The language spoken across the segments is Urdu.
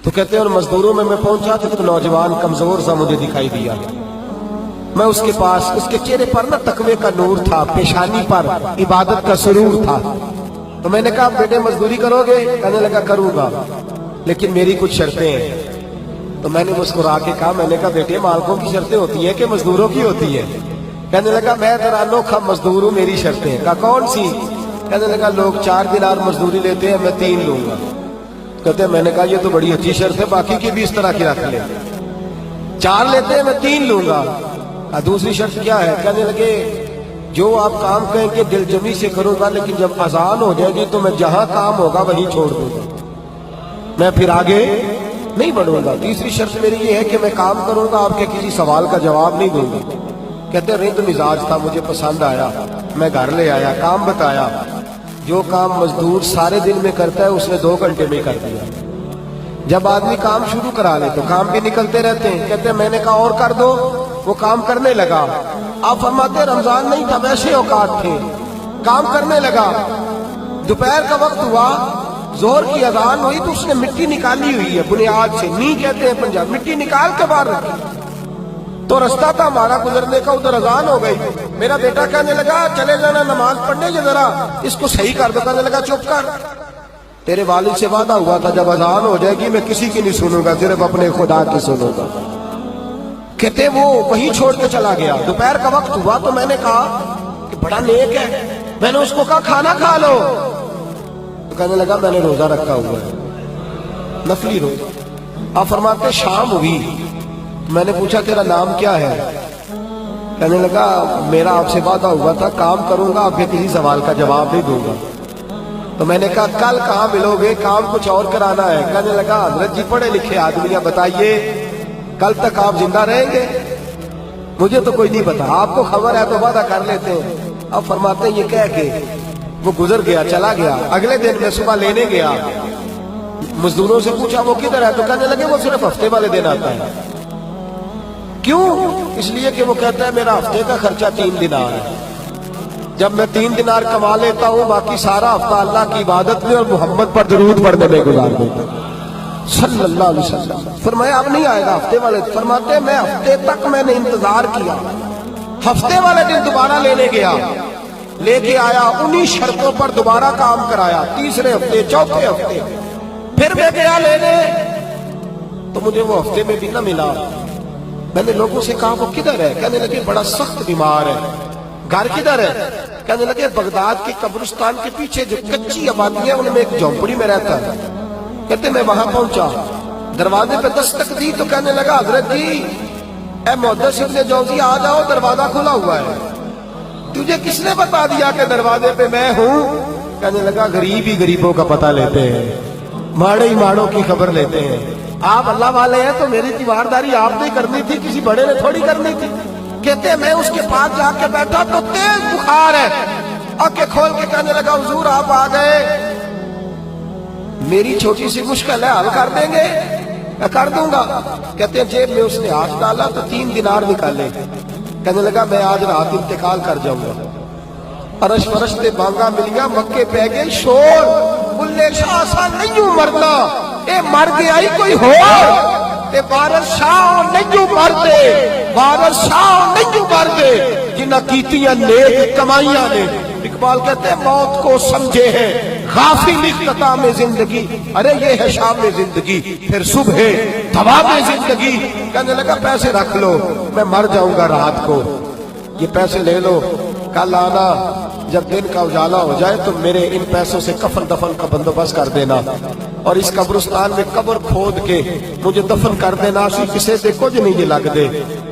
تو کہتے ہیں اور مزدوروں میں پہنچا تو ایک نوجوان کمزور سا مجھے دکھائی دیا. میں اس کے پاس، اس کے چہرے پر نا تقوی کا نور تھا، پیشانی پر عبادت کا سرور تھا. تو میں نے کہا بیٹے مزدوری کرو گے؟ کہنے لگا کروں گا لیکن میری کچھ شرطیں ہیں. تو میں نے مسکرا کے کہا، میں نے کہا بیٹے مالکوں کی شرطیں ہوتی ہیں کہ مزدوروں کی ہوتی ہے؟ کہنے لگا میں ذرا انوکھا مزدور ہوں، میری شرطیں ہیں. کہا کون سی؟ کہنے لگا لوگ 4 دینار مزدوری لیتے ہیں، میں 3 لوں گا. کہتے ہیں میں نے کہا یہ تو بڑی اچھی شرط ہے، باقی کی بھی اس طرح کی رکھ لیں. 4 لیتے ہیں میں 3 لوں گا. کہا دوسری شرط کیا ہے؟ کہنے لگے جو آپ کام کہیں کہ دل جمی سے کروں گا، لیکن جب اذان ہو جائے گی تو میں جہاں کام ہوگا وہیں چھوڑ دوں گا، میں پھر آگے نہیں بڑھوں گا. تیسری شرط میری یہ ہے کہ میں کام کروں گا، آپ کے کسی سوال کا جواب نہیں دوں گا. کہتے ہیں رند مزاج تھا، مجھے پسند آیا، میں گھر لے آیا، کام بتایا. جو کام مزدور سارے دن میں کرتا ہے اس نے 2 گھنٹے میں کر دیا. جب آدمی کام شروع کرا لے تو کام بھی نکلتے رہتے ہیں. کہتے ہیں میں نے کہا اور کر دو، وہ کام کرنے لگا. آپ فرماتے رمضان نہیں تھا، ویسے اوقات تھے، کام کرنے لگا. دوپہر کا وقت ہوا، ظہر کی اذان ہوئی تو اس نے مٹی نکالی ہوئی ہے بنیاد سے، نہیں کہتے ہیں پنجاب، مٹی نکال کے باہر رکھی. تو رستہ تھا ہمارا گزرنے کا، ادھر اذان ہو گئی. میرا بیٹا کہنے لگا چلے جانا نماز پڑھنے کے، ذرا اس کو صحیح کر دو. کہنے لگا چپ کر، تیرے والد سے وعدہ ہوا تھا جب اذان ہو جائے گی میں کسی کی نہیں سنوں گا، صرف اپنے خدا کی سنوں گا. کہتے وہ وہیں چھوڑ کے چلا گیا. دوپہر کا وقت ہوا تو میں نے کہا کہ بڑا نیک ہے، میں نے اس کو کہا کھانا کھا لو. تو کہنے لگا میں نے روزہ رکھا ہوا ہے، نفلی روزہ. آپ فرماتے شام ہوئی، میں نے پوچھا تیرا نام کیا ہے؟ کہنے لگا میرا آپ سے وعدہ ہوا تھا کام کروں گا، آپ کے کسی سوال کا جواب نہیں دوں گا. تو میں نے کہا کل کہاں ملو گے، کام کچھ اور کرانا ہے. کہنے لگا حضرت جی پڑھے لکھے آدمی ہیں، بتائیے کل تک آپ زندہ رہیں گے؟ مجھے تو کوئی نہیں پتا، آپ کو خبر ہے تو وعدہ کر لیتے ہیں. اب فرماتے ہیں یہ کہہ کے وہ گزر گیا، چلا گیا. اگلے دن میں صبح لینے گیا، مزدوروں سے پوچھا وہ کدھر ہے؟ تو کہنے لگے وہ صرف ہفتے والے دن آتا ہے. کیوں؟ اس لیے کہ وہ کہتا ہے میرا ہفتے کا خرچہ 3 دینار ہے، جب میں 3 دینار کما لیتا ہوں باقی سارا ہفتہ اللہ کی عبادت میں اور محمد پر درود پڑھنے میں گزار دیتا ہوں صلی اللہ علیہ وسلم. فرمایا اب نہیں آئے گا ہفتے والے. فرماتے میں ہفتے تک میں نے انتظار کیا، ہفتے والے دن دوبارہ لینے گیا، لے کے آیا، انہی شرطوں پر دوبارہ کام کرایا. تیسرے ہفتے، چوتھے ہفتے پھر میں گیا لینے تو مجھے وہ ہفتے میں بھی نہ ملا. میں نے لوگوں سے کہا وہ کدھر ہے؟ کہنے لگے بڑا سخت بیمار ہے. گھر کدھر ہے؟ کہنے لگے بغداد کے قبرستان کے پیچھے جو کچی آبادی ہے ان میں ایک جھونپڑی میں رہتا ہے. کہتے میں وہاں پہنچا، دروازے پہ دستک دی تو کہنے لگا حضرت جی اے محدث ابن جوزی آ جاؤ، دروازہ کھلا ہوا ہے. تجھے کس نے بتا دیا کہ دروازے پہ میں ہوں؟ کہنے لگا غریب ہی غریبوں کا پتہ لیتے ہیں، ماڑے ہی ماڑوں کی خبر لیتے ہیں. آپ اللہ والے ہیں تو میری تیوارداری آپ نے کرنی تھی، کسی بڑے نے تھوڑی کرنی تھی. کہتے ہیں میں اس کے پاس جا کے بیٹھا تو تیز بخار ہے. آنکھیں کھول کے کہنے لگا حضور آپ آ گئے، میری چھوٹی سی مشکل ہے، حل کر دیں گے؟ میں کر دوں گا. کہتے ہیں جیب میں اس نے ہاتھ ڈالا تو 3 دینار نکالے. کہنے لگا میں آج رات انتقال کر جاؤں گا. عرش فرش تے بانگا ملیا، مکے پہ گئے شور، بلے شاہ سا نہیں مرنا، اے مر گیا ہی کوئی ہو، تے بارش شاہ نہیں مرتے، بارش شاہ نہیں مرتے جنہ کیتیاں نیک کمائیاں نے. اقبال کہتے ہیں موت کو سمجھے ہیں غافل اختتام زندگی، ارے یہ ہے شام زندگی پھر صبح دوام زندگی. کہنے لگا پیسے رکھ لو، میں مر جاؤں گا رات کو، یہ پیسے لے لو، کل آنا جب دن کا اجالا ہو جائے تو میرے ان پیسوں سے کفن دفن کا بندوبست کر دینا، اور اس قبرستان میں قبر کھود کے مجھے دفن کر دینا. اسی کسے سے کچھ نہیں لگ دے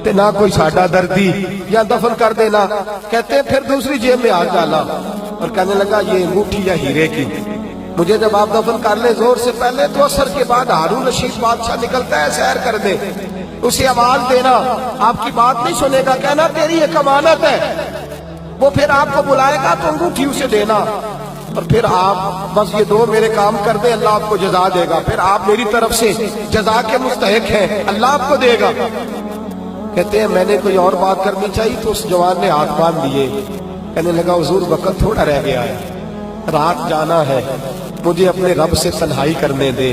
تے نہ کوئی ساڈا دردی، یا دفن کر دینا. کہتے ہیں پھر دوسری جیب میں ہاتھ ڈالا اور کہنے لگا یہ انگوٹھی یا ہیرے کی، مجھے جب آپ دفن کر لیں زور سے پہلے تو عصر کے بعد ہارون رشید بادشاہ نکلتا ہے سیر کر دے، اسے آواز دینا، آپ کی بات نہیں سنے گا، کہنا تیری ایک امانت ہے. وہ پھر آپ کو بلائے گا تو انگوٹھی اسے دینا، اور پھر آپ بس یہ 2 میرے کام کر دیں، اللہ آپ کو جزا دے گا. پھر آپ میری طرف سے جزا کے مستحق ہیں، اللہ آپ کو دے گا. کہتے ہیں میں نے کوئی اور بات کرنی چاہیے تو اس جوان نے ہاتھ باندھ دیے. کہنے لگا حضور وقت تھوڑا رہ گیا ہے، رات جانا ہے، مجھے اپنے رب سے تنہائی کرنے دے.